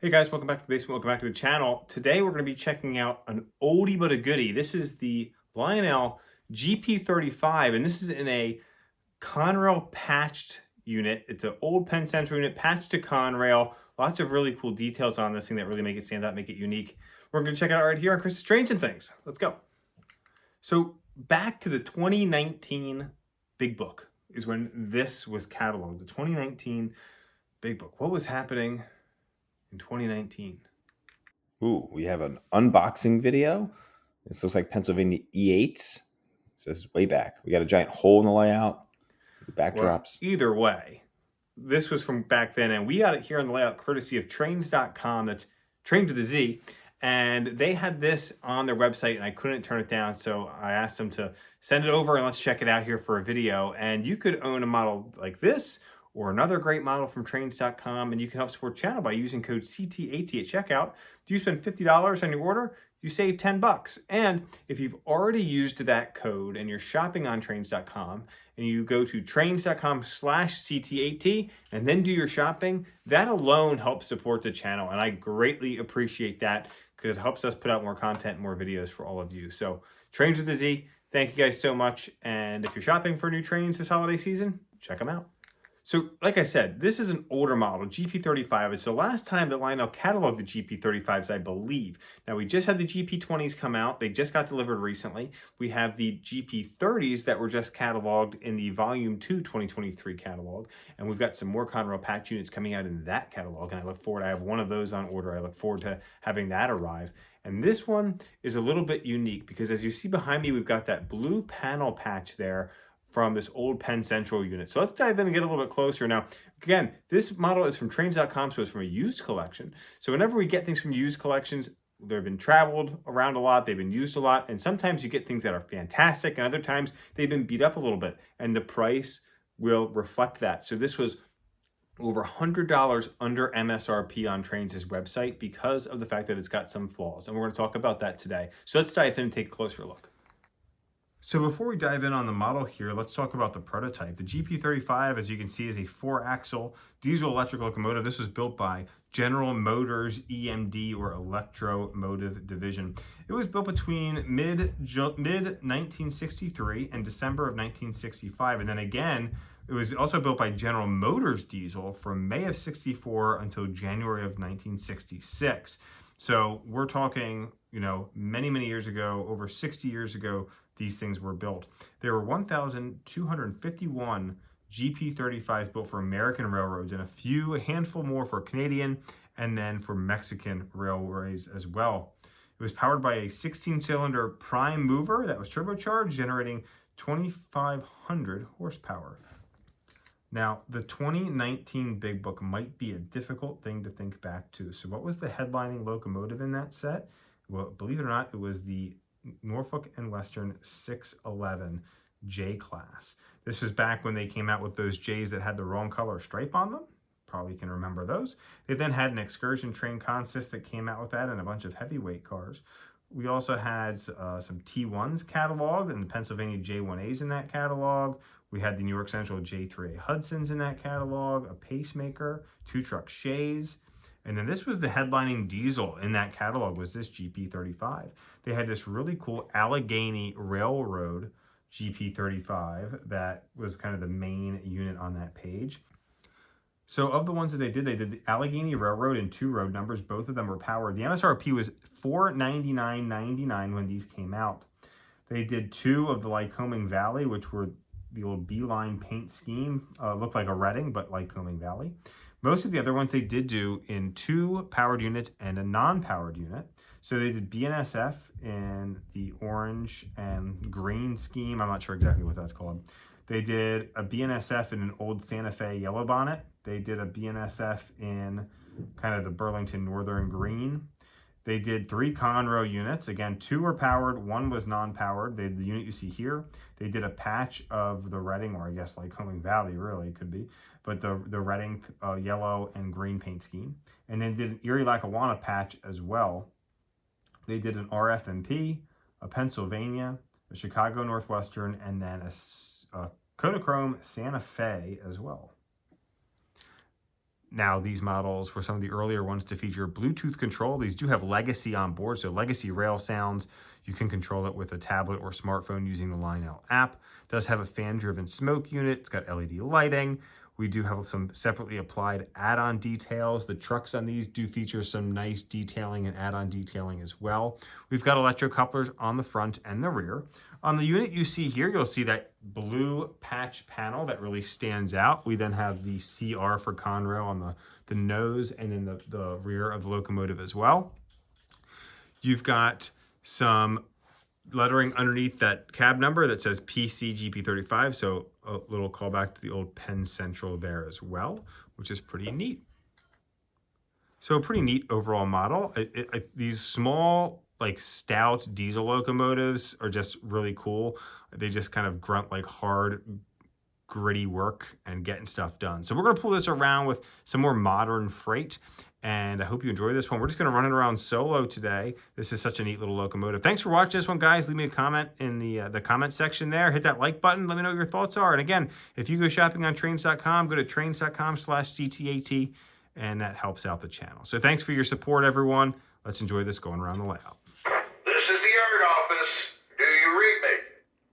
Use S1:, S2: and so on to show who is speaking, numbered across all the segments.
S1: Hey guys, welcome back to the basement. Welcome back to the channel. Today we're going to be checking out an oldie but a goodie. This is the Lionel GP35, and this is in a Conrail patched unit. It's an old Penn Central unit patched to Conrail. Lots of really cool details on this thing that really make it stand out, make it unique. We're going to check it out right here on Chris's Strange and Things. Let's go. So back to the 2019 Big Book is when this was cataloged. The 2019 Big Book. What was happening in 2019?
S2: Ooh, we have an unboxing video. This looks like Pennsylvania E8s. So this is way back. We got a giant hole in the layout. The
S1: Well,
S2: backdrops.
S1: either way, this was from back then, and we got it here on the layout courtesy of trains.com. That's train to the Z. And they had this on their website, and I couldn't turn it down. So I asked them to send it over and let's check it out here for a video. And you could own a model like this or another great model from trains.com. And you can help support the channel by using code CT80 at checkout. Do you spend $50 on your order? You save 10 bucks. And if you've already used that code and you're shopping on trains.com and you go to trains.com/CT80 and then do your shopping, that alone helps support the channel. And I greatly appreciate that because it helps us put out more content, more videos for all of you. So Trains with a Z, thank you guys so much. And if you're shopping for new trains this holiday season, check them out. So, like I said, this is an older model, GP35. It's the last time that Lionel cataloged the GP35s, I believe. Now, we just had the GP20s come out. They just got delivered recently. We have the GP30s that were just cataloged in the Volume 2 2023 catalog. And we've got some more Conrail patch units coming out in that catalog. And I look forward, I have one of those on order. I look forward to having that arrive. And this one is a little bit unique because as you see behind me, we've got that blue panel patch there from this old Penn Central unit. So let's dive in and get a little bit closer. Now, again, this model is from trains.com, so it's from a used collection. So whenever we get things from used collections, they've been traveled around a lot, they've been used a lot, and sometimes you get things that are fantastic, and other times they've been beat up a little bit, and the price will reflect that. So this was over $100 under MSRP on Trains' website because of the fact that it's got some flaws, and we're going to talk about that today. So let's dive in and take a closer look. So before we dive in on the model here, let's talk about the prototype. The GP35, as you can see, is a 4-axle diesel electric locomotive. This was built by General Motors EMD, or Electromotive Division. It was built between mid-1963 and December of 1965. And then again, it was also built by General Motors Diesel from May of 64 until January of 1966. So we're talking, many, many years ago, over 60 years ago, these things were built. There were 1,251 GP35s built for American railroads and a handful more for Canadian and then for Mexican railways as well. It was powered by a 16-cylinder prime mover that was turbocharged, generating 2,500 horsepower. Now, the 2019 Big Book might be a difficult thing to think back to. So what was the headlining locomotive in that set? Well, believe it or not, it was the Norfolk and Western 611 J class. This was back when they came out with those J's that had the wrong color stripe on them. Probably can remember those. They then had an excursion train consist that came out with that and a bunch of heavyweight cars. We also had some T1s cataloged and the Pennsylvania J1As in that catalog. We had the New York Central J3A Hudsons in that catalog, a pacemaker, 2-truck Shays. And then this was the headlining diesel in that catalog, was this GP35. They had this really cool Allegheny Railroad GP35 that was kind of the main unit on that page. So of the ones that they did the Allegheny Railroad in 2 road numbers. Both of them were powered. The MSRP was $499.99 when these came out. They did 2 of the Lycoming Valley, which were the old beeline paint scheme. Looked like a Reading, but Lycoming Valley. Most of the other ones they did do in 2 powered units and a non-powered unit. So they did BNSF in the orange and green scheme. I'm not sure exactly what that's called. They did a BNSF in an old Santa Fe yellow bonnet. They did a BNSF in kind of the Burlington Northern green. They did 3 Conrail units. Again, 2 were powered, 1 was non-powered. They had the unit you see here. They did a patch of the Reading, or I guess Lycoming Valley, really, could be, but the Reading yellow and green paint scheme. And then did an Erie Lackawanna patch as well. They did an RFMP, a Pennsylvania, a Chicago Northwestern, and then a Kodachrome Santa Fe as well. now these models were some of the earlier ones to feature Bluetooth control. These do have Legacy on board, so Legacy rail sounds. You can control it with a tablet or smartphone using the Lionel app. It does have a fan-driven smoke unit. It's got LED lighting. We do have some separately applied add-on details. The trucks on these do feature some nice detailing and add-on detailing as well. We've got electrocouplers on the front and the rear. On the unit you see here, you'll see that blue patch panel that really stands out. We then have the CR for Conrail on the nose and in the rear of the locomotive as well. You've got some lettering underneath that cab number that says PC GP35, so a little callback to the old Penn Central there as well, which is pretty neat. So a pretty neat overall model. These small, like stout diesel locomotives are just really cool. They just kind of grunt like hard, gritty work and getting stuff done. So we're going to pull this around with some more modern freight, and I hope you enjoy this one. We're just going to run it around solo today. This is such a neat little locomotive. Thanks for watching this one, guys. Leave me a comment in the comment section there. Hit that like button. Let me know what your thoughts are. And again, if you go shopping on trains.com, go to trains.com/CTAT, and that helps out the channel. So thanks for your support, everyone. Let's enjoy this going around the layout.
S3: This is the yard office. Do you read me?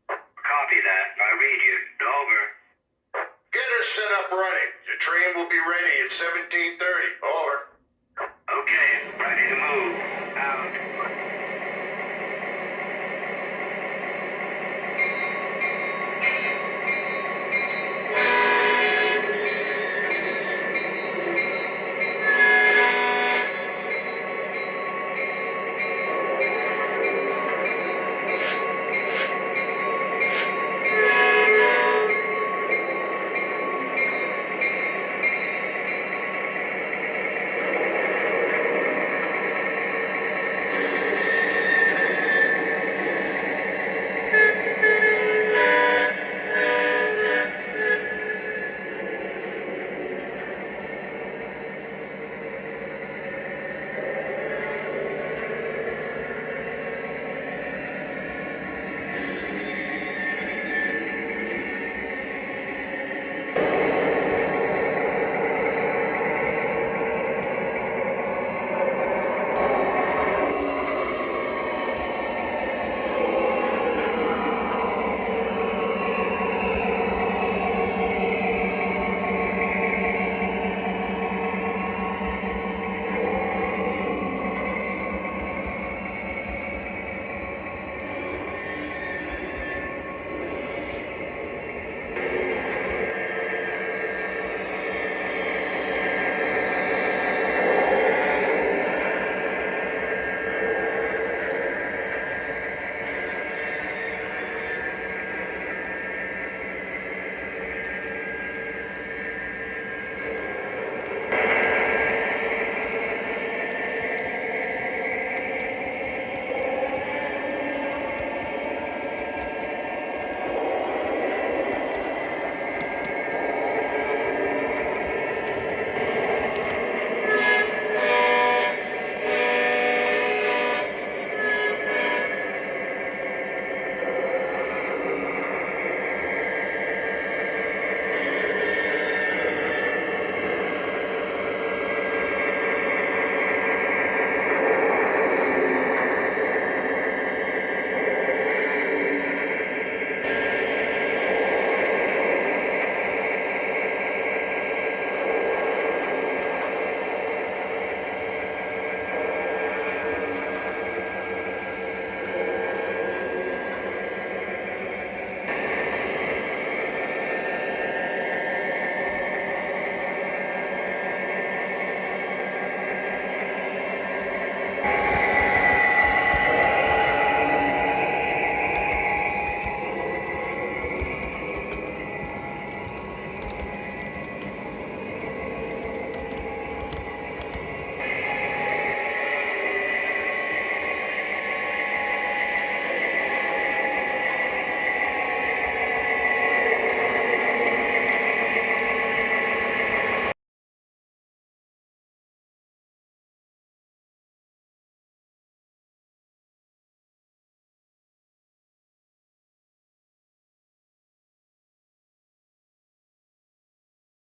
S4: Copy that. I read you. Over.
S3: Get us set up running. The train will be ready at 17:30.